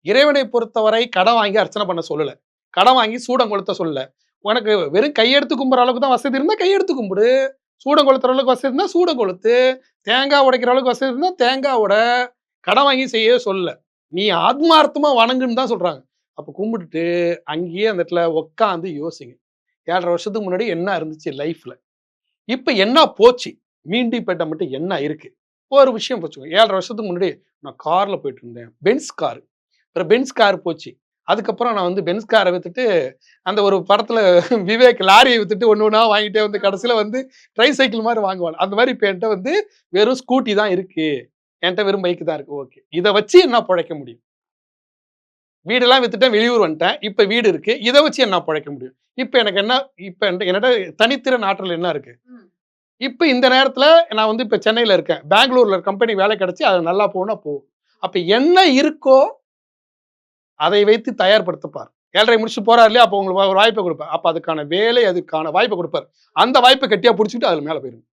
இறைவனை பொறுத்தவரை கடன் வாங்கி அர்ச்சனை பண்ண சொல்லல. கடன் வாங்கி சூடம் கொளுத்த சொல்லல. உனக்கு வெறும் கையெடுத்து கும்புற அளவுக்கு தான் வசதி இருந்தா கையெடுத்து கும்பிடு. சூடம் கொளுத்துற அளவுக்கு வசதி இருந்தா சூடம் கொளுத்து. தேங்காய் உடைக்கிற அளவுக்கு வசதி இருந்தா தேங்காய் உட. கடன் வாங்கி செய்யவே சொல்லல. நீ ஆத்மார்த்தமா வணங்குன்னு தான் சொல்றாங்க. அப்ப கும்பிட்டுட்டு அங்கேயே அந்த இடத்துல உட்கார்ந்து யோசிங்க. 7 1/2 வருஷத்துக்கு முன்னாடி என்ன இருந்துச்சு லைஃப்ல? இப்ப என்ன போச்சு? மீண்டிப்பேட்ட மட்டும் என்ன இருக்கு? ஒரு விஷயம் வச்சுக்கோங்க. 7 1/2 வருஷத்துக்கு முன்னாடி நான் கார்ல போயிட்டு இருந்தேன். Benz car. அப்புறம் பென்ஸ் கார் போச்சு. அதுக்கப்புறம் நான் வந்து பென்ஸ் கார வித்துட்டு, அந்த ஒரு படத்துல விவேக் லாரிய வித்துட்டு ஒண்ணு ஒண்ணா வாங்கிட்டே வந்து கடைசியில வந்து ட்ரை சைக்கிள் மாரி வாங்குவான். அந்த மாரி இப்ப என்ட்ட வந்து வெறும் ஸ்கூட்டி தான் இருக்கு. என்ட்ட வெறும் பைக் தான் இருக்கு. ஓகே. இத வச்சு என்ன பொழைக்க முடியும்? வீடெல்லாம் வித்துட்டேன். வெளியூர் வந்துட்டேன். இப்ப வீடு இருக்கு. இத வச்சு என்ன பொழைக்க முடியும்? இப்ப எனக்கு என்ன இப்ப என்னட்ட தனித்திறன் ஆற்றல் என்ன இருக்கு? இப்ப இந்த நேரத்துல நான் வந்து இப்ப சென்னையில இருக்கேன். பெங்களூர்ல கம்பெனி வேலை கிடைச்சு அது நல்லா போனா போகும். அப்ப என்ன இருக்கோ அதை வைத்து தயார்படுத்த பார். 7:30 முடிச்சுட்டு போறாரு இல்லையா? அப்ப உங்களுக்கு ஒரு வாய்ப்ப குடுப்பேன். அப்ப அதுக்கான வேலை, அதுக்கான வாய்ப்ப குடுப்பாரு. அந்த வாய்ப்ப கெட்டியா புடிச்சுக்கிட்டு அதுல மேல போயிருங்க.